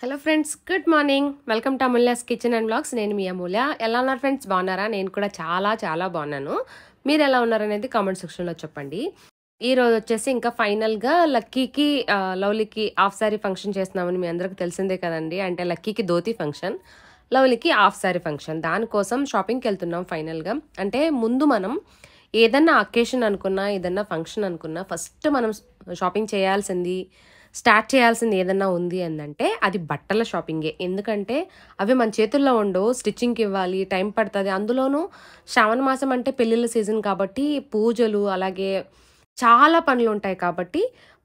Hello friends, good morning. Welcome to Amulya's kitchen and blogs. నేను మీ అమూల్య. ఎలా ఉన్నారు ఫ్రెండ్స్? బాగున్నారా? నేను కూడా చాలా చాలా బాగున్నాను. మీరు ఎలా ఉన్నారనేది కామెంట్ సెక్షన్లో చెప్పండి. ఈ రోజు వచ్చేసి ఇంకా ఫైనల్గా లక్కీకి లవ్లీకి హాఫ్ శారీ ఫంక్షన్ చేస్తున్నామని మీ అందరికి తెలిసిందే కదండి. అంటే లక్కీకి ధోతి ఫంక్షన్, లవ్లీకి హాఫ్ శారీ ఫంక్షన్. దానికోసం షాపింగ్కి వెళ్తున్నాం ఫైనల్గా. అంటే ముందు మనం ఏదన్నా అకేషన్ అనుకున్నా, ఏదన్నా ఫంక్షన్ అనుకున్నా ఫస్ట్ మనం షాపింగ్ చేయాల్సింది, స్టార్ట్ చేయాల్సింది ఏదన్నా ఉంది అందంటే అది బట్టల షాపింగే. ఎందుకంటే అవి మన చేతుల్లో ఉండవు. స్టిచ్చింగ్కి ఇవ్వాలి, టైం పడుతుంది. అందులోనూ శ్రావణ మాసం అంటే పెళ్ళిళ్ళ సీజన్ కాబట్టి పూజలు, అలాగే చాలా పనులు ఉంటాయి కాబట్టి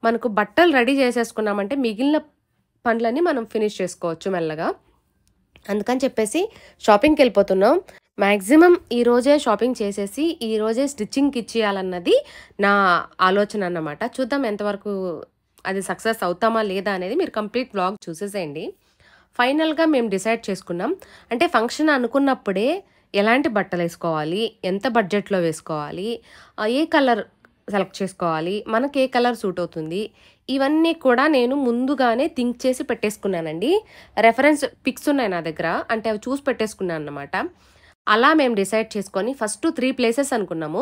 మనకు బట్టలు రెడీ చేసేసుకున్నామంటే మిగిలిన పనులన్నీ మనం ఫినిష్ చేసుకోవచ్చు మెల్లగా. అందుకని చెప్పేసి షాపింగ్కి వెళ్ళిపోతున్నాం. మ్యాక్సిమం ఈరోజే షాపింగ్ చేసేసి ఈరోజే స్టిచ్చింగ్కి ఇచ్చేయాలన్నది నా ఆలోచన అన్నమాట. చూద్దాం ఎంతవరకు అది సక్సెస్ అవుతామా లేదా అనేది మీరు కంప్లీట్ వ్లాగ్ చూసేసేయండి. ఫైనల్గా మేము డిసైడ్ చేసుకున్నాం. అంటే ఫంక్షన్ అనుకున్నప్పుడే ఎలాంటి బట్టలు వేసుకోవాలి, ఎంత బడ్జెట్లో వేసుకోవాలి, ఏ కలర్ సెలెక్ట్ చేసుకోవాలి, మనకి ఏ కలర్ సూట్ అవుతుంది, ఇవన్నీ కూడా నేను ముందుగానే థింక్ చేసి పెట్టేసుకున్నానండి. రెఫరెన్స్ పిక్స్ ఉన్నాయి నా దగ్గర, అంటే అవి చూసి పెట్టేసుకున్నాను అన్నమాట. అలా మేము డిసైడ్ చేసుకొని ఫస్ట్ 3 ప్లేసెస్ అనుకున్నాము.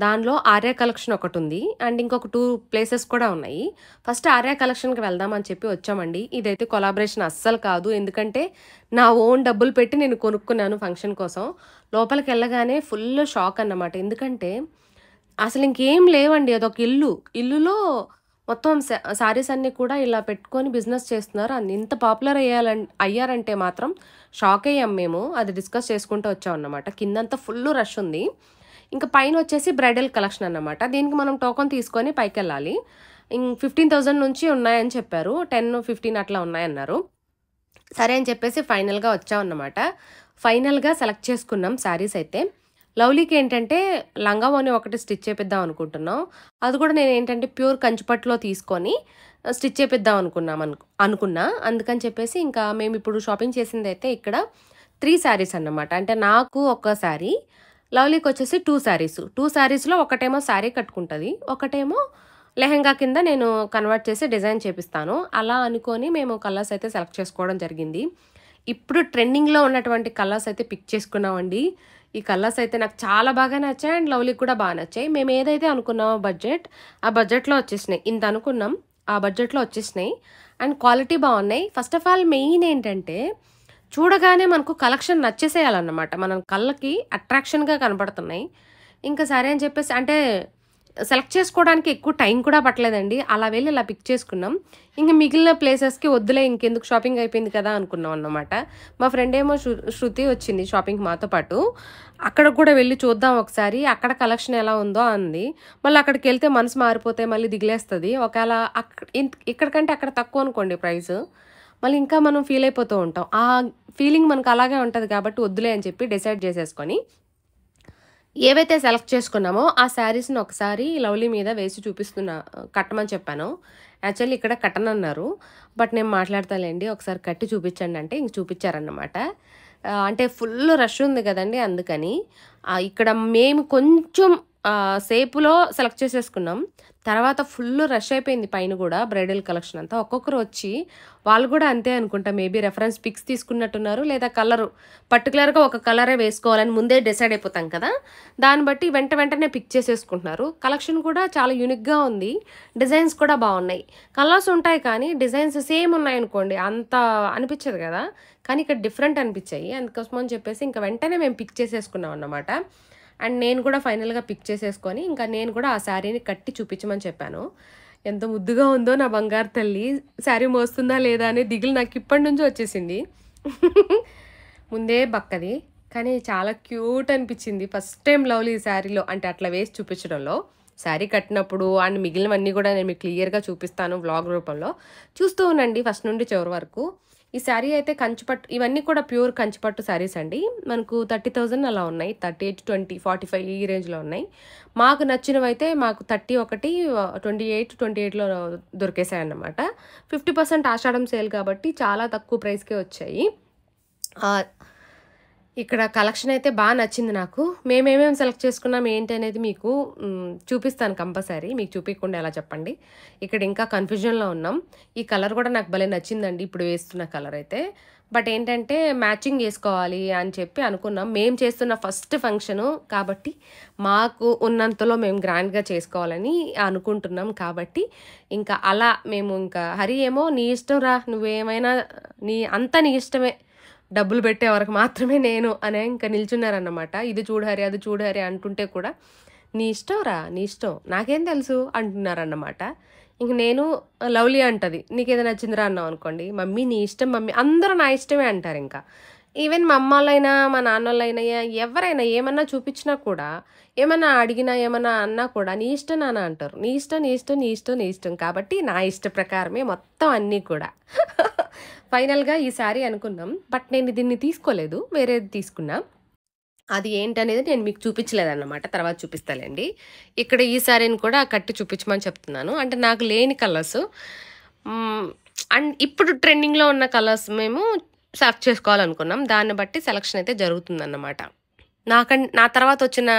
దానిలో ఆర్య కలెక్షన్ ఒకటి ఉంది అండ్ ఇంకొక 2 ప్లేసెస్ కూడా ఉన్నాయి. ఫస్ట్ ఆర్య కలెక్షన్కి వెళ్దామని చెప్పి వచ్చామండి. ఇదైతే కొలాబరేషన్ అస్సలు కాదు, ఎందుకంటే నా ఓన్ డబ్బులు పెట్టి నేను కొనుక్కున్నాను ఫంక్షన్ కోసం. లోపలికి వెళ్ళగానే ఫుల్ షాక్ అన్నమాట. ఎందుకంటే అసలు ఇంకేం లేవండి, అదొక ఇల్లులో మొత్తం సారీస్ అన్నీ కూడా ఇలా పెట్టుకొని బిజినెస్ చేస్తున్నారు. ఇంత పాపులర్ అయ్యారంటే మాత్రం షాక్ అయ్యాం మేము. అది డిస్కస్ చేసుకుంటూ వచ్చాం అన్నమాట. కిందంతా ఫుల్ రష్ ఉంది. ఇంకా పైన వచ్చేసి బ్రైడల్ కలెక్షన్ అన్నమాట. దీనికి మనం టోకెన్ తీసుకొని పైకి వెళ్ళాలి. 15,000 నుంచి ఉన్నాయని చెప్పారు. 10-15 అట్లా ఉన్నాయన్నారు. సరే అని చెప్పేసి ఫైనల్గా వచ్చాం అన్నమాట. ఫైనల్గా సెలెక్ట్ చేసుకున్నాం శారీస్ అయితే. లవ్లీకి ఏంటంటే లంగా ఓని ఒకటి స్టిచ్ చేపిద్దాం అనుకుంటున్నాం. అది కూడా నేను ఏంటంటే ప్యూర్ కంచిపట్టులో తీసుకొని స్టిచ్ చేపిద్దాం అనుకున్నా. అందుకని చెప్పేసి ఇంకా మేము ఇప్పుడు షాపింగ్ చేసింది అయితే ఇక్కడ 3 శారీస్ అన్నమాట. అంటే నాకు ఒక శారీ, లవ్లీకి వచ్చేసి 2 శారీస్. 2 శారీస్లో ఒకటేమో శారీ కట్టుకుంటుంది, ఒకటేమో లెహెంగా కింద నేను కన్వర్ట్ చేసి డిజైన్ చేపిస్తాను. అలా అనుకొని మేము కలర్స్ అయితే సెలెక్ట్ చేసుకోవడం జరిగింది. ఇప్పుడు ట్రెండింగ్లో ఉన్నటువంటి కలర్స్ అయితే పిక్ చేసుకున్నామండి. ఈ కలర్స్ అయితే నాకు చాలా బాగా నచ్చాయి అండ్ లవ్లీకి కూడా బాగా నచ్చాయి. మేము ఏదైతే అనుకున్నామో ఆ బడ్జెట్లో వచ్చేసినాయి. ఇంత అనుకున్నాం, ఆ బడ్జెట్లో వచ్చేసినాయి అండ్ క్వాలిటీ బాగున్నాయి. ఫస్ట్ ఆఫ్ ఆల్ మెయిన్ ఏంటంటే చూడగానే మనకు కలెక్షన్ నచ్చేసేయాలన్నమాట. మనం కళ్ళకి అట్రాక్షన్గా కనపడుతున్నాయి. ఇంకా సరే అని చెప్పేసి అంటే సెలెక్ట్ చేసుకోవడానికి ఎక్కువ టైం కూడా పట్టలేదండి. అలా వెళ్ళి ఇలా పిక్ చేసుకున్నాం. ఇంకా మిగిలిన ప్లేసెస్కి వద్దులే, ఇంకెందుకు, షాపింగ్ అయిపోయింది కదా అనుకున్నాం అన్నమాట. మా ఫ్రెండ్ ఏమో శృతి వచ్చింది షాపింగ్ మాతో పాటు. అక్కడ కూడా వెళ్ళి చూద్దాం ఒకసారి, అక్కడ కలెక్షన్ ఎలా ఉందో అంది. మళ్ళీ అక్కడికి వెళ్తే మనసు మారిపోతే మళ్ళీ దిగిలేస్తుంది. ఒకవేళ ఇక్కడికంటే అక్కడ తక్కువ అనుకోండి ప్రైస్, మళ్ళీ ఇంకా మనం ఫీల్ అయిపోతూ ఉంటాం. ఆ ఫీలింగ్ మనకు అలాగే ఉంటుంది కాబట్టి వద్దులే అని చెప్పి డిసైడ్ చేసేసుకొని ఏవైతే సెలెక్ట్ చేసుకున్నామో ఆ శారీస్ని ఒకసారి లవ్లీ మీద వేసి కట్టమని చెప్పాను. యాక్చువల్లీ ఇక్కడ కట్టనన్నారు, బట్ నేను మాట్లాడతాలేండి, ఒకసారి కట్టి చూపించండి అంటే ఇంక చూపించారన్నమాట. అంటే ఫుల్ రష్ ఉంది కదండి, అందుకని ఇక్కడ మేము కొంచెం సేపులో సెలెక్ట్ చేసేసుకున్నాం. తర్వాత ఫుల్ రష్ అయిపోయింది పైన కూడా బ్రైడల్ కలెక్షన్ అంతా. ఒక్కొక్కరు వచ్చి వాళ్ళు కూడా అంతే అనుకుంటా, మేబీ రెఫరెన్స్ పిక్స్ తీసుకున్నట్టున్నారు, లేదా కలరు పర్టికులర్గా ఒక కలరే వేసుకోవాలని ముందే డిసైడ్ అయిపోతాం కదా, దాన్ని బట్టి వెంటనే పిక్ చేసేసుకుంటున్నారు. కలెక్షన్ కూడా చాలా యూనిక్గా ఉంది, డిజైన్స్ కూడా బాగున్నాయి. కలర్స్ ఉంటాయి కానీ డిజైన్స్ సేమ్ ఉన్నాయి అనుకోండి అంత అనిపించదు కదా, కానీ ఇక్కడ డిఫరెంట్ అనిపించాయి. అందుకోసం అని చెప్పేసి ఇంకా వెంటనే మేము పిక్ చేసేసుకున్నాం అన్నమాట. అండ్ నేను కూడా ఫైనల్గా పిక్ చేసేసుకొని ఇంకా నేను కూడా ఆ శారీని కట్టి చూపించమని చెప్పాను. ఎంత ముద్దుగా ఉందో నా బంగారు తల్లి. శారీ మోస్తుందా లేదా అనే దిగులు నాకు ఇప్పటి నుంచి వచ్చేసింది. ముందే బక్కది కానీ చాలా క్యూట్ అనిపించింది. ఫస్ట్ టైం లవ్లీ ఈ శారీలో అంటే అట్లా వేసి చూపించడంలో. శారీ కట్టినప్పుడు అండ్ మిగిలినవన్నీ కూడా నేను మీకు క్లియర్గా చూపిస్తాను వ్లాగ్ రూపంలో. చూస్తూ ఉండండి ఫస్ట్ నుండి చివరి వరకు. ఈ శారీ అయితే కంచిపట్టు, ఇవన్నీ కూడా ప్యూర్ కంచిపట్టు శారీస్ అండి. మనకు 30,000 అలా ఉన్నాయి, 38, 20, 45 ఈ రేంజ్లో ఉన్నాయి. మాకు నచ్చినవి అయితే మాకు 31, 28లో దొరికేసాయి అన్నమాట. 50% ఆషాఢం సేల్ కాబట్టి చాలా తక్కువ ప్రైస్కే వచ్చాయి. ఇక్కడ కలెక్షన్ అయితే బాగా నచ్చింది నాకు. మేమేమేమి సెలెక్ట్ చేసుకున్నాం ఏంటి అనేది మీకు చూపిస్తాను కంపల్సరీ. మీకు చూపియకుండా ఎలా చెప్పండి. ఇక్కడ ఇంకా కన్‌ఫ్యూజన్‌లో ఉన్నాం. ఈ కలర్ కూడా నాకు భలే నచ్చిందండి ఇప్పుడు వేస్తున్న కలర్ అయితే. బట్ ఏంటంటే మ్యాచింగ్ చేసుకోవాలి అని చెప్పి అనుకున్నాం. మేము చేస్తున్న ఫస్ట్ ఫంక్షను కాబట్టి మాకు ఉన్నంతలో మేము గ్రాండ్‌గా చేసుకోవాలని అనుకుంటున్నాం కాబట్టి ఇంకా అలా మేము ఇంకా హరి ఏమో నీ ఇష్టం రా నువ్వేమైనా అంతా నీ ఇష్టమే. డబ్బులు పెట్టే వరకు మాత్రమే నేను అనే ఇంకా నిల్చున్నారన్నమాట. ఇది చూడు హరి, అది చూడు హరి అంటుంటే కూడా నీ ఇష్టం రా, నీ ఇష్టం నాకేం తెలుసు అంటున్నారన్నమాట. ఇంక నేను లవ్లీ అంటది నీకేదో నచ్చిందిరా అన్నాం అనుకోండి, మమ్మీ నీ ఇష్టం మమ్మీ, అందరూ నా ఇష్టమే అంటారు ఇంకా. ఈవెన్ మా అమ్మాళ్ళైనా మా నాన్నోళ్ళైనా ఎవరైనా ఏమన్నా చూపించినా కూడా ఏమన్నా అడిగినా ఏమన్నా అన్నా కూడా నీ ఇష్టం నాన్న అంటారు. నీ ఇష్టం నీ ఇష్టం నీ ఇష్టం నీ ఇష్టం కాబట్టి నా ఇష్ట ప్రకారమే మొత్తం అన్నీ కూడా. ఫైనల్గా ఈ శారీ అనుకున్నాం. బట్ నేను దీన్ని తీసుకోలేదు, వేరేది తీసుకున్నా. అది ఏంటనేది నేను మీకు చూపించలేదన్నమాట, తర్వాత చూపిస్తాలేండి. ఇక్కడ ఈ శారీని కూడా కట్టి చూపించమని చెప్తున్నాను. అంటే నాకు లేని కలర్స్ అండ్ ఇప్పుడు ట్రెండింగ్లో ఉన్న కలర్స్ మేము సెలెక్ట్ చేసుకోవాలనుకున్నాం. దాన్ని బట్టి సెలెక్షన్ అయితే జరుగుతుందన్నమాట. నా తర్వాత వచ్చిన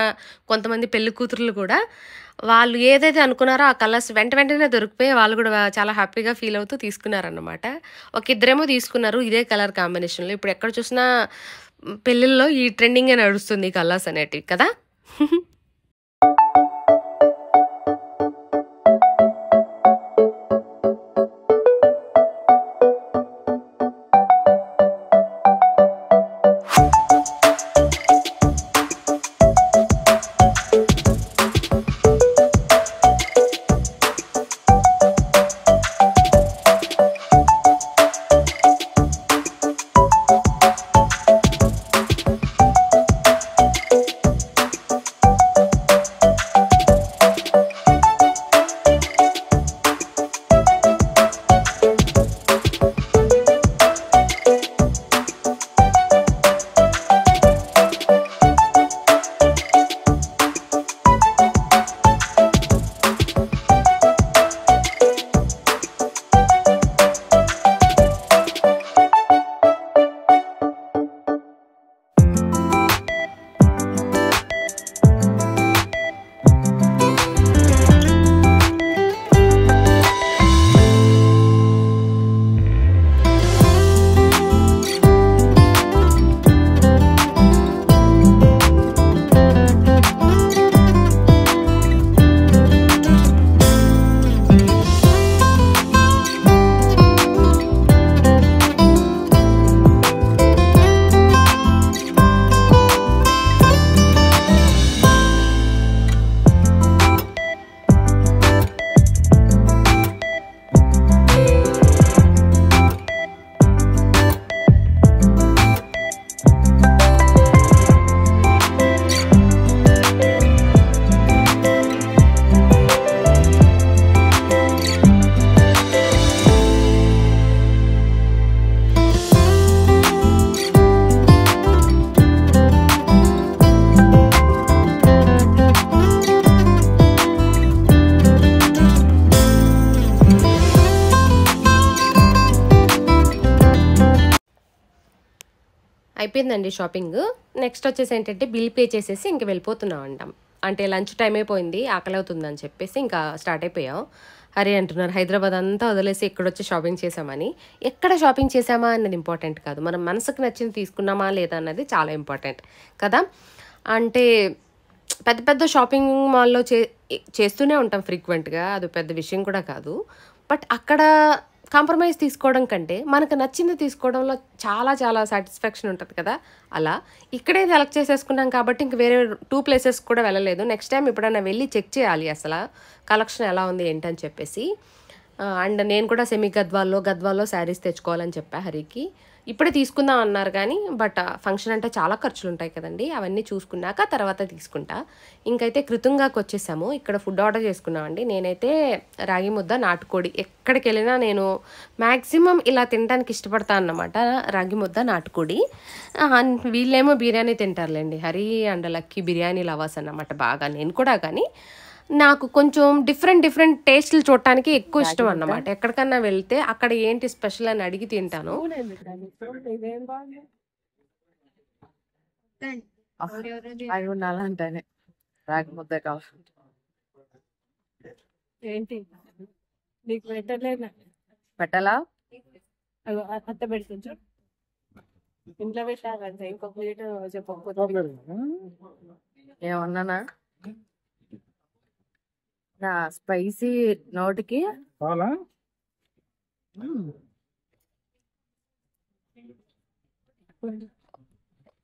కొంతమంది పెళ్లి కూతుర్లు కూడా వాళ్ళు ఏదైతే అనుకున్నారో ఆ కలర్స్ వెంటనే దొరికిపోయి వాళ్ళు కూడా చాలా హ్యాపీగా ఫీల్ అవుతూ తీసుకున్నారన్నమాట. ఒక ఇద్దరేమో తీసుకున్నారు ఇదే కలర్ కాంబినేషన్లో. ఇప్పుడు ఎక్కడ చూసినా పెళ్ళిళ్ళలో ఈ ట్రెండింగే నడుస్తుంది ఈ కలర్స్ అనేటివి కదా. అయిపోయిందండి షాపింగ్. నెక్స్ట్ వచ్చేసి ఏంటంటే బిల్ పే చేసేసి ఇంక వెళ్ళిపోతున్నాం అంటాం. అంటే లంచ్ టైం అయిపోయింది, ఆకలి అవుతుందని చెప్పేసి ఇంకా స్టార్ట్ అయిపోయాం. హరి అంటున్నారు హైదరాబాద్ అంతా వదిలేసి ఇక్కడొచ్చి షాపింగ్ చేసామని. ఎక్కడ షాపింగ్ చేసామా అన్నది ఇంపార్టెంట్ కాదు, మనం మనసుకు నచ్చింది తీసుకున్నామా లేదా అన్నది చాలా ఇంపార్టెంట్ కదా. అంటే పెద్ద పెద్ద షాపింగ్ మాల్లో చేస్తూనే ఉంటాం ఫ్రీక్వెంట్గా, అది పెద్ద విషయం కూడా కాదు. బట్ అక్కడ కాంప్రమైజ్ తీసుకోవడం కంటే మనకు నచ్చింది తీసుకోవడంలో చాలా చాలా సాటిస్ఫాక్షన్ ఉంటుంది కదా. అలా ఇక్కడే సెలెక్ట్ చేసేసుకున్నాం కాబట్టి ఇంక వేరే 2 ప్లేసెస్ కూడా వెళ్ళలేదు. నెక్స్ట్ టైం ఎప్పుడైనా వెళ్ళి చెక్ చేయాలి అసలు కలెక్షన్ ఎలా ఉంది ఏంటని చెప్పేసి. అండ్ నేను కూడా సెమీ గద్వాల్లో శారీస్ తెచ్చుకోవాలని చెప్పా హరికి. ఇప్పుడే తీసుకుందాం అన్నారు కానీ బట్ ఫంక్షన్ అంటే చాలా ఖర్చులు ఉంటాయి కదండి, అవన్నీ చూసుకున్నాక తర్వాత తీసుకుంటా. ఇంకైతే కృతంగాకి వచ్చేసాము. ఇక్కడ ఫుడ్ ఆర్డర్ చేసుకున్నామండి. నేనైతే రాగి ముద్ద నాటుకోడి, ఎక్కడికి వెళ్ళినా నేను మ్యాక్సిమం ఇలా తినడానికి ఇష్టపడతాను అన్నమాట, రాగి ముద్ద నాటుకోడి. వీళ్ళేమో బిర్యానీ తింటారులేండి, Hari and Lucky biryani lovers అన్నమాట బాగా. నేను కూడా కానీ నాకు కొంచెం డిఫరెంట్ టేస్ట్లు చూడటానికి ఎక్కువ ఇష్టం అన్నమాట. ఎక్కడికన్నా వెళ్తే అక్కడ ఏంటి స్పెషల్ అని అడిగి తింటాను. అవి ఉండాలంటేనే రాగి ముద్ద కావాలి. ఏంటి నీకు పెట్టలేనా? పెట్టాలా? అత్త పెడుతుంది ఇంట్లో పెట్టాలంటే ఇంకొక ప్లేట్ చెప్పకపోతే ఏమన్నానా? నా స్పైసీ నోటికి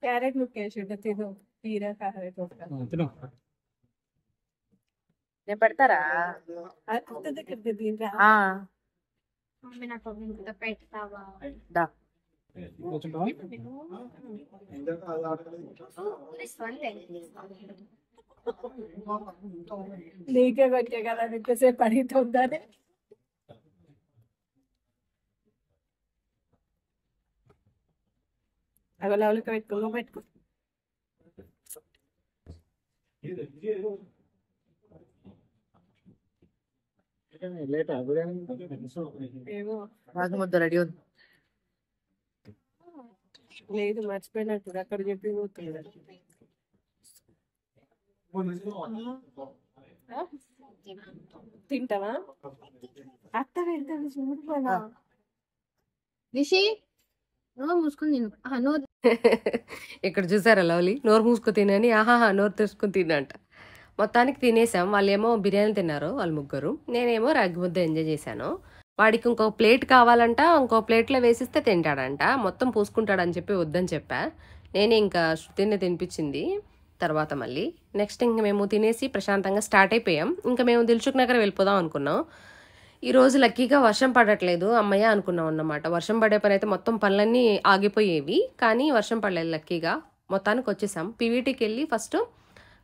క్యారెట్ ముక్కేసి తిను తీరా క్యారెట్ నేను పెడతారా? అత్త దగ్గర తినరా? దా. నీకే వచ్చే కదా ఎంతసేపు అడుగుతుందని. అవి లెవెల్కి పెట్టుకో. ఏమో రాగి ముద్ద రెడీ ఉంది. లేదు మర్చిపోయినట్టు అక్కడ చెప్పి తింటావా? అత్త పెడతాను చూడుకోనా నిషి నోరు మూసుకొని తిను. ఇక్కడ చూసారా లవ్లీ నోరు మూసుకొని తినని ఆహాహా నోరు తెరుచుకొని తినంట. మొత్తానికి తినేసాం. వాళ్ళేమో బిర్యానీ తిన్నారు వాళ్ళు ముగ్గురు, నేనేమో రాగి ముద్ద ఎంజాయ్ చేశాను. వాడికి ఇంకో ప్లేట్ కావాలంట, ఇంకో ప్లేట్లో వేసిస్తే తింటాడంట, మొత్తం పూసుకుంటాడని చెప్పి వద్దని చెప్పా. నేనే ఇంకా శృతిని తినిపించింది. తర్వాత మళ్ళీ నెక్స్ట్ ఇంక మేము తినేసి ప్రశాంతంగా స్టార్ట్ అయిపోయాం. ఇంకా మేము దిల్సుఖ్ నగర్ వెళ్ళిపోదాం అనుకున్నాం. ఈరోజు లక్కీగా వర్షం పడట్లేదు అమ్మయ్య అనుకున్నాం అన్నమాట. వర్షం పడే పని అయితే మొత్తం పనులన్నీ ఆగిపోయేవి, కానీ వర్షం పడలేదు లక్కీగా. మొత్తానికి వచ్చేసాం. పీవీటీకి వెళ్ళి ఫస్ట్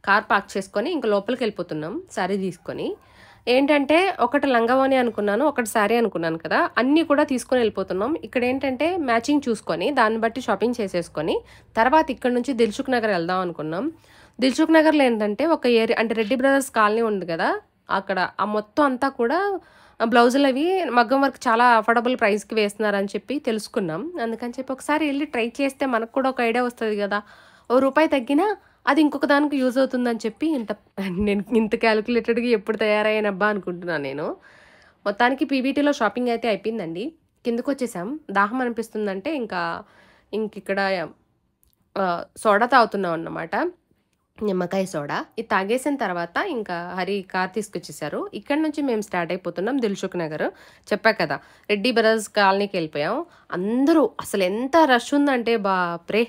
కార్ పార్క్ చేసుకొని ఇంక లోపలికి వెళ్ళిపోతున్నాం శారీ తీసుకొని. ఏంటంటే ఒకటి లంగావోని అనుకున్నాను, ఒకటి శారీ అనుకున్నాను కదా, అన్నీ కూడా తీసుకొని వెళ్ళిపోతున్నాం. ఇక్కడ ఏంటంటే మ్యాచింగ్ చూసుకొని దాన్ని బట్టి షాపింగ్ చేసేసుకొని తర్వాత ఇక్కడ నుంచి దిల్సుఖ్ నగర్ వెళ్దాం అనుకున్నాం. దిల్సుఖ్ నగర్లో ఏంటంటే ఒక ఏరియా అంటే రెడ్డి బ్రదర్స్ కాలనీ ఉంది కదా, అక్కడ ఆ మొత్తం అంతా కూడా బ్లౌజులు అవి మగ్గం వర్క్ చాలా అఫోర్డబుల్ ప్రైస్కి వేస్తున్నారని చెప్పి తెలుసుకున్నాం. అందుకని చెప్పి ఒకసారి వెళ్ళి ట్రై చేస్తే మనకు కూడా ఒక ఐడియా వస్తుంది కదా, ₹1 తగ్గినా అది ఇంకొక దానికి యూజ్ అవుతుందని చెప్పి నేను ఇంత క్యాలిక్యులేటెడ్గా ఎప్పుడు తయారయ్యానబ్బా అనుకుంటున్నాను నేను. మొత్తానికి పీవీటీలో షాపింగ్ అయితే అయిపోయిందండి. కిందకు వచ్చేసాం. దాహం అనిపిస్తుందంటే ఇక్కడ సోడా తాగుతున్నాం అన్నమాట, నిమ్మకాయ సోడా. ఇది తాగేసిన తర్వాత ఇంకా హరి కార్ తీసుకొచ్చేసారు. ఇక్కడ నుంచి మేము స్టార్ట్ అయిపోతున్నాం దిల్సుఖ్ నగర్. చెప్పా కదా రెడ్డి బ్రదర్స్ కాలనీకి వెళ్ళిపోయాం. అందరూ అసలు ఎంత రష్ ఉందంటే బాప్రే,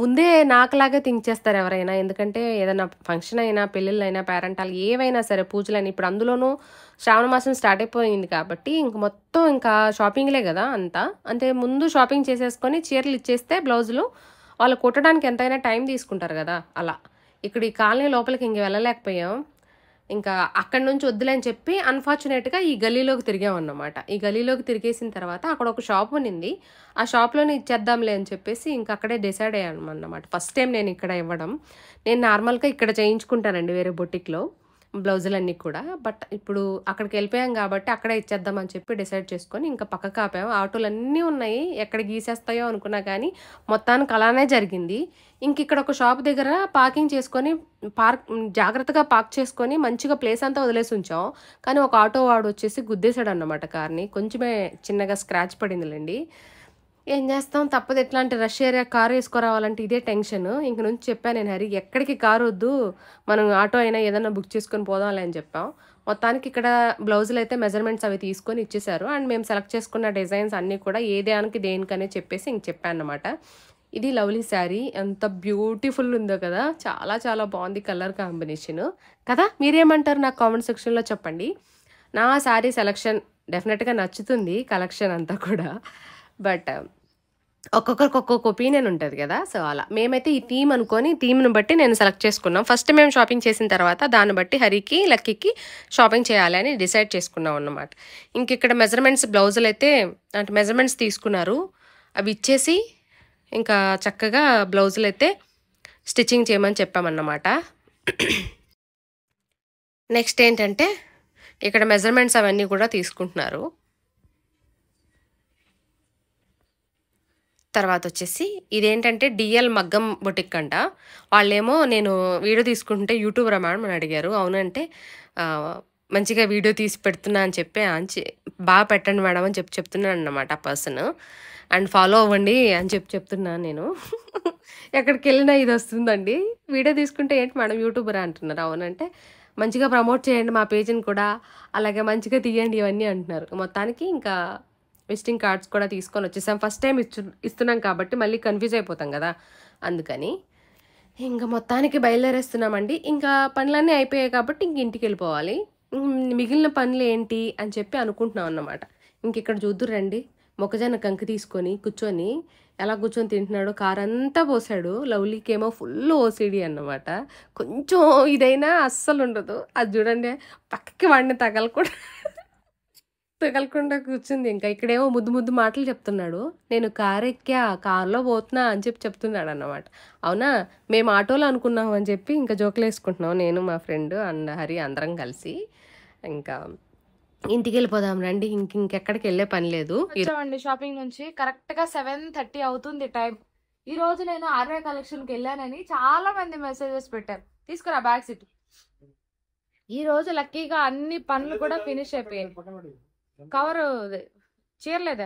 ముందే నాకులాగే థింక్ చేస్తారు ఎవరైనా. ఎందుకంటే ఏదైనా ఫంక్షన్ అయినా పెళ్ళిళ్ళైనా పేరెంటాలు ఏవైనా సరే పూజలని, ఇప్పుడు అందులోనూ శ్రావణ మాసం స్టార్ట్ అయిపోయింది కాబట్టి ఇంక మొత్తం ఇంకా షాపింగ్లే కదా అంతా. అంటే ముందు షాపింగ్ చేసేసుకొని చీరలు ఇచ్చేస్తే బ్లౌజులు వాళ్ళు కుట్టడానికి ఎంతైనా టైం తీసుకుంటారు కదా, అలా. ఇక్కడ ఈ కాలనీ లోపలికి ఇంక వెళ్ళలేకపోయాం. ఇంకా అక్కడి నుంచి వద్దులేని చెప్పి అన్ఫార్చునేట్గా ఈ గల్లీలోకి తిరిగామన్నమాట. ఈ గల్లీలోకి తిరిగేసిన తర్వాత అక్కడ ఒక షాప్ ఉన్నింది, ఆ షాప్లోనే ఇచ్చేద్దాంలే అని చెప్పేసి ఇంక అక్కడే డిసైడ్ అయ్యాను అన్నమాట. ఫస్ట్ టైం నేను ఇక్కడ ఇవ్వడం. నేను నార్మల్గా ఇక్కడ చేయించుకుంటానండి వేరే బొటిక్లో బ్లౌజులన్నీ కూడా, బట్ ఇప్పుడు అక్కడికి వెళ్ళిపోయాం కాబట్టి అక్కడే ఇచ్చేద్దామని చెప్పి డిసైడ్ చేసుకొని ఇంకా పక్కకు ఆపాము. ఆటోలు అన్నీ ఉన్నాయి, ఎక్కడ గీసేస్తాయో అనుకున్నా కానీ మొత్తానికి అలానే జరిగింది. ఇంక ఇక్కడ ఒక షాప్ దగ్గర పార్కింగ్ చేసుకొని జాగ్రత్తగా పార్క్ చేసుకొని మంచిగా ప్లేస్ అంతా వదిలేసి ఉంచాం. కానీ ఒక ఆటో వాడు వచ్చేసి గుద్దేశాడు అన్నమాట కార్ని. కొంచెమే చిన్నగా స్క్రాచ్ పడిందిలేండి. ఏం చేస్తాం, తప్పదు. ఎట్లాంటి రష్ ఏరియా కారు వేసుకోరావాలంటే ఇదే టెన్షన్. ఇంక నుంచి చెప్పాను నేను హరి, ఎక్కడికి కారు వద్దు, మనం ఆటో అయినా ఏదైనా బుక్ చేసుకొని పోదాంలే అని చెప్పాం. మొత్తానికి ఇక్కడ బ్లౌజులు అయితే మెజర్మెంట్స్ అవి తీసుకొని ఇచ్చేసారు. అండ్ మేము సెలెక్ట్ చేసుకున్న డిజైన్స్ అన్నీ కూడా ఏ దానికి దేనికనే చెప్పేసి ఇంక చెప్పాను అన్నమాట. ఇది లవ్లీ శారీ, ఎంత బ్యూటిఫుల్ ఉందో కదా, చాలా చాలా బాగుంది కలర్ కాంబినేషన్ కదా. మీరేమంటారు నాకు కామెంట్ సెక్షన్లో చెప్పండి. నా శారీ సెలెక్షన్ డెఫినెట్గా నచ్చుతుంది, కలెక్షన్ అంతా కూడా. బట్ ఒక్కొక్కరికి ఒక్కొక్క ఒపీనియన్ ఉంటుంది కదా, సో అలా మేమైతే ఈ థీమ్ అనుకొని థీమ్ను బట్టి నేను సెలెక్ట్ చేసుకున్నాం. ఫస్ట్ మేము షాపింగ్ చేసిన తర్వాత దాన్ని బట్టి హరికి లక్కీకి షాపింగ్ చేయాలి అని డిసైడ్ చేసుకున్నాం అన్నమాట. ఇంక ఇక్కడ మెజర్మెంట్స్ బ్లౌజులు అయితే అంటే మెజర్మెంట్స్ తీసుకున్నారు, అవి ఇచ్చేసి ఇంకా చక్కగా బ్లౌజులు అయితే స్టిచ్చింగ్ చేయమని చెప్పామన్నమాట. నెక్స్ట్ ఏంటంటే ఇక్కడ మెజర్మెంట్స్ అవన్నీ కూడా తీసుకుంటున్నారు. తర్వాత వచ్చేసి ఇదేంటంటే డిఎల్ మగ్గం బొటిక్ అంట. వాళ్ళేమో నేను వీడియో తీసుకుంటుంటే యూట్యూబరా మేడం అని అడిగారు. అవునంటే మంచిగా వీడియో తీసి పెడుతున్నా అని చెప్పి బాగా పెట్టండి మేడం అని చెప్తున్నాను అన్నమాట ఆ పర్సన్. అండ్ ఫాలో అవ్వండి అని చెప్తున్నాను నేను. ఎక్కడికి వెళ్ళినా ఇది వస్తుందండి. వీడియో తీసుకుంటే ఏంటి మేడం యూట్యూబరా అంటున్నారు. అవునంటే మంచిగా ప్రమోట్ చేయండి మా పేజ్ని కూడా, అలాగే మంచిగా తీయండి ఇవన్నీ అంటున్నారు. మొత్తానికి ఇంకా విజిటింగ్ కార్డ్స్ కూడా తీసుకొని వచ్చేసాం. ఫస్ట్ టైం ఇస్తున్నాం కాబట్టి మళ్ళీ కన్ఫ్యూజ్ అయిపోతాం కదా, అందుకని ఇంకా మొత్తానికి బయలుదేరేస్తున్నామండి. ఇంకా పనులన్నీ అయిపోయాయి కాబట్టి ఇంక ఇంటికి వెళ్ళిపోవాలి. మిగిలిన పనులు ఏంటి అని చెప్పి అనుకుంటున్నాం అన్నమాట. ఇంక ఇక్కడ చూద్దురు రండి, మొక్కజొన్న కంకి తీసుకొని కూర్చొని ఎలా కూర్చొని తింటున్నాడు. కారంతా పోసాడు. లవ్లీకేమో ఫుల్ ఓసిడి అన్నమాట. కొంచెం ఇదైనా అస్సలు ఉండదు. అది చూడండి, పక్కకి వాడిని తగలకుండా కూర్చుంది. ఇంకా ఇక్కడేమో ముద్దు ముద్దు మాటలు చెప్తున్నాడు. నేను కారు ఎక్కా, కారులో పోతున్నా అని చెప్తున్నాడు అన్నమాట. అవునా, మేము ఆటోలో అనుకున్నాం అని చెప్పి ఇంకా జోకులు వేసుకుంటున్నాం నేను, మా ఫ్రెండ్ అండ్ హరి అందరం కలిసి. ఇంకా ఇంటికి వెళ్ళిపోదాం రండి, ఇంకెక్కడికి వెళ్ళే పని లేదు. వచ్చామండి షాపింగ్ నుంచి. కరెక్ట్ గా 7:30 అవుతుంది టైం. ఈ రోజు నేను ఆర్వే కలెక్షన్ కి వెళ్ళానని చాలా మంది మెసేజెస్ పెట్టారు. తీసుకురా బ్యాగ్ సీట్. ఈ రోజు లక్కీగా అన్ని పనులు కూడా ఫినిష్ అయిపోయాయి. కవర్ చీరలేదే,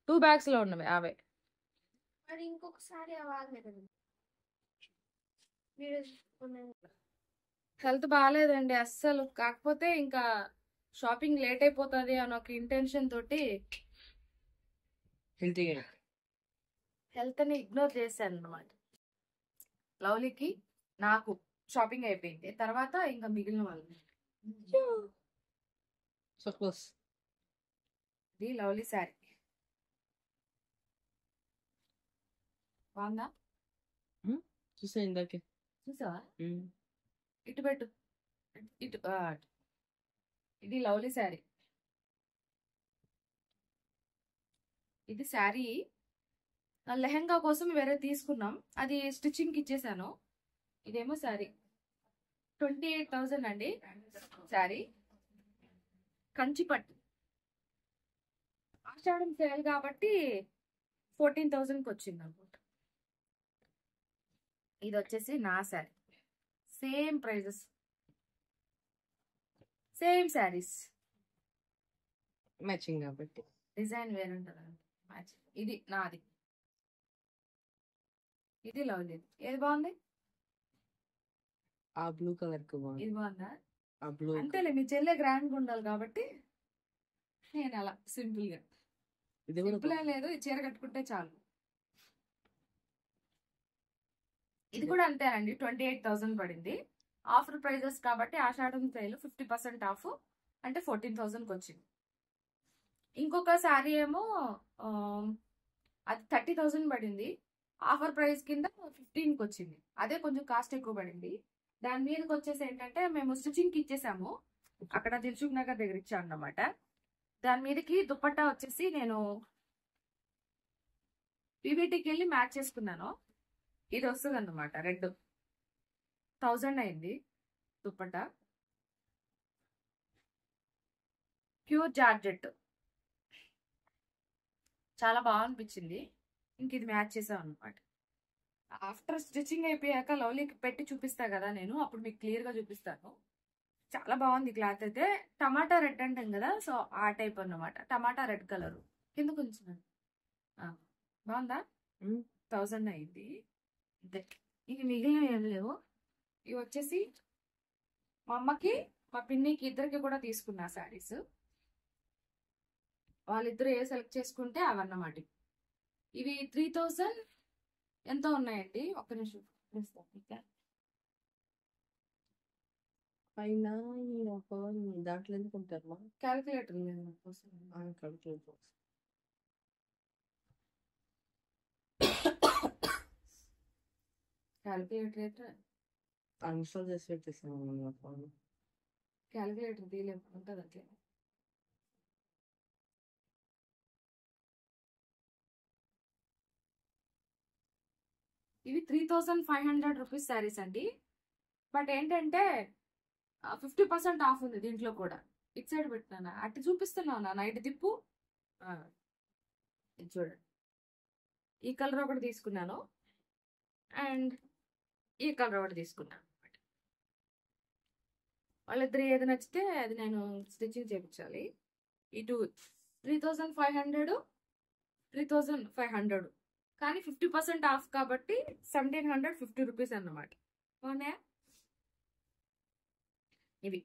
2 బ్యాగ్స్ లో ఉన్నవి అవే. హెల్త్ బాగాలేదండి అస్సలు. కాకపోతే ఇంకా షాపింగ్ లేట్ అయిపోతుంది అని ఒక ఇంటెన్షన్ తోటి హెల్త్ ని ఇగ్నోర్ చేశాను అనమాట. లవ్లీకి నాకు షాపింగ్ అయిపోయింది. తర్వాత ఇంకా మిగిలిన వాళ్ళు ఇది లవ్లీ శారీ బాగుందా? చూసా ఇందాకే. చూసావా? ఇటు పెట్టు, ఇటు ఇది లవ్లీ శారీ. ఇది శారీ లెహంగా కోసం వేరే తీసుకున్నాం, అది స్టిచ్చింగ్ కి ఇచ్చేసాను. ఇదేమో శారీ 28,000 అండి. శారీ కంచిపట్టు, ఆషాఢం సేల్ కాబట్టి 14,000కి వచ్చింది అనుకుంటా. ఇది వచ్చేసి నా sari, same prices, same saris, matching కాబట్టి డిజైన్ వేరే ఉంటుంది. ఇది నాది, ఇది లవ్లీ. ఏది బాగుంది? ఆ బ్లూ కలర్ కి బాగుంది. ఇది బాగుందా? ఆ బ్లూ అంతేలే, మీ చెల్లె గ్రాండ్ ఉండాలి కాబట్టి నేను అలా సింపుల్ గా. ఇది కూడా సింపుల్ ఏం లేదు, ఈ చీర కట్టుకుంటే చాలు. ఇది కూడా అంతేనండి, 28,000 పడింది. ఆఫర్ ప్రైజెస్ కాబట్టి ఆషాఢం సేల్ 50% ఆఫ్ అంటే 14,000కి వచ్చింది. ఇంకొక శారీ ఏమో అది 30,000 పడింది. ఆఫర్ ప్రైస్ కింద 15కి వచ్చింది. అదే కొంచెం కాస్ట్ ఎక్కువ పడింది. దాని మీదకి వచ్చేసి ఏంటంటే మేము స్టిచ్చింగ్ కి ఇచ్చేసాము, అక్కడ దిల్సుఖ్ నగర్ దగ్గర ఇచ్చాను అన్నమాట. దాని మీదకి దుపట్టా వచ్చేసి నేను పీవీటీకి వెళ్ళి మ్యాచ్ చేసుకున్నాను. ఇది వస్తుంది అన్నమాట, రెడ్ 1000 అయింది దుపట్టా. ప్యూర్ జార్జెట్, చాలా బాగా అనిపించింది. ఇంక ఇది మ్యాచ్ చేసాం అనమాట. ఆఫ్టర్ స్టిచ్చింగ్ అయిపోయాక లవ్లీకి పెట్టి చూపిస్తా కదా నేను, అప్పుడు మీకు క్లియర్ గా చూపిస్తాను. చాలా బాగుంది క్లాత్ అయితే. టమాటా రెడ్ అంటాం కదా, సో ఆ టైప్ అన్నమాట. టమాటా రెడ్ కలర్ కింద కొంచెం బాగుందా? 1000 అయింది. అంతే, ఇక మిగిలిన ఏం లేవు. ఇవి వచ్చేసి మా అమ్మకి మా పిన్నికి ఇద్దరికి కూడా తీసుకున్నా శారీస్. వాళ్ళిద్దరు ఏ సెలెక్ట్ చేసుకుంటే అవన్నమాట. ఇవి 3000 ఎంతో ఉన్నాయండి. ఒక్క నిమిషం పైన దాంట్లో ఎందుకు ఉంటారు? క్యాలిక్యులేటర్ లేదు నా కోసం. క్యాలిక్యులేటర్ అన్ఇన్స్టాల్ చేసి పెట్టేసాను ఫోన్. క్యాలిక్యులేటర్ తీయలేము, ఉంటుంది అట్లే. ఇవి 3,500 రూపీస్ శారీస్ అండి. బట్ ఏంటంటే 50% ఆఫ్ ఉంది దీంట్లో కూడా. ఇటు సైడ్ పెట్టినా అటు చూపిస్తున్నావు నా, ఇటు తిప్పు. ఇది చూడండి, ఈ కలర్ ఒకటి తీసుకున్నాను అండ్ ఈ కలర్ ఒకటి తీసుకున్నాను. వాళ్ళిద్దరు ఏది నచ్చితే అది నేను స్టిచ్చింగ్ చేయించాలి. ఇటు 3500 3500 కానీ 50% ఆఫ్ కాబట్టి 1750 రూపీస్ అన్నమాట. అవునా? ఇవి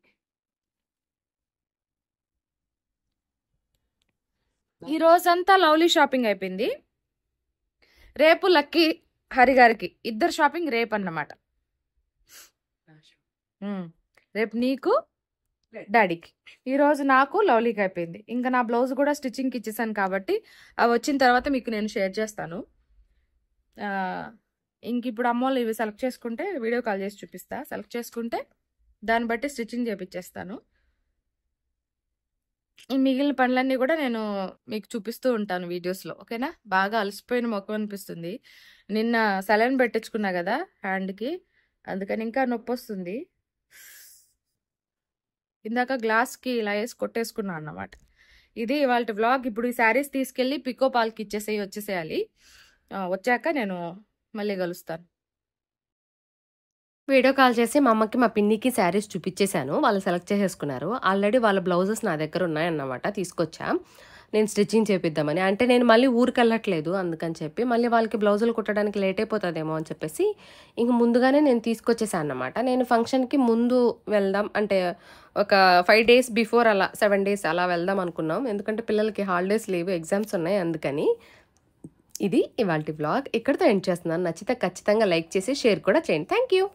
ఈ రోజంతా లవ్లీ షాపింగ్ అయిపోయింది. రేపు లక్కీ హరి గారికి ఇద్దరు షాపింగ్ రేపు అన్నమాట. రేపు నీకు డాడీకి, ఈరోజు నాకు లవ్లీకి అయిపోయింది. ఇంకా నా బ్లౌజ్ కూడా స్టిచ్చింగ్కి ఇచ్చేసాను కాబట్టి అవి వచ్చిన తర్వాత మీకు నేను షేర్ చేస్తాను. ఇంక ఇప్పుడు అమ్మోళ్ళు ఇవి సెలెక్ట్ చేసుకుంటే వీడియో కాల్ చేసి చూపిస్తా. సెలెక్ట్ చేసుకుంటే దాన్ని బట్టి స్టిచ్చింగ్ చేపించేస్తాను. ఈ మిగిలిన పనులన్నీ కూడా నేను మీకు చూపిస్తూ ఉంటాను వీడియోస్లో. ఓకేనా? బాగా అలసిపోయిన ముఖం అనిపిస్తుంది. నిన్న సెలైన్ పెట్టించుకున్నా కదా హ్యాండ్కి, అందుకని ఇంకా నొప్పి వస్తుంది. ఇందాక గ్లాస్కి ఇలా వేసి కొట్టేసుకున్నా అన్నమాట. ఇది ఇవాళ వ్లాగ్. ఇప్పుడు ఈ శారీస్ తీసుకెళ్ళి పికో పాల్కి వచ్చేసేయాలి. వచ్చాక నేను మళ్ళీ కలుస్తాను. వీడియో కాల్ చేసి మా అమ్మకి మా పిన్నికి శారీస్ చూపించేశాను. వాళ్ళు సెలెక్ట్ చేసేసుకున్నారు. ఆల్రెడీ వాళ్ళ బ్లౌజెస్ నా దగ్గర ఉన్నాయన్నమాట. తీసుకొచ్చా నేను స్టిచ్చింగ్ చేపిద్దామని. అంటే నేను మళ్ళీ ఊరికి వెళ్ళట్లేదు, అందుకని చెప్పి మళ్ళీ వాళ్ళకి బ్లౌజులు కుట్టడానికి లేట్ అయిపోతుందేమో అని చెప్పేసి ఇంక ముందుగానే నేను తీసుకొచ్చేసాను అన్నమాట. నేను ఫంక్షన్కి ముందు వెళ్దాం అంటే ఒక 5 days బిఫోర్ అలా 7 days అలా వెళ్దాం అనుకున్నాం. ఎందుకంటే పిల్లలకి హాలిడేస్ లేవు, ఎగ్జామ్స్ ఉన్నాయి, అందుకని. ఇది ఇవాల్టి వ్లాగ్ ఇక్కడితో ఎండ్ చేస్తున్నాను. నచ్చితే ఖచ్చితంగా లైక్ చేసి షేర్ కూడా చేయండి. Thank you.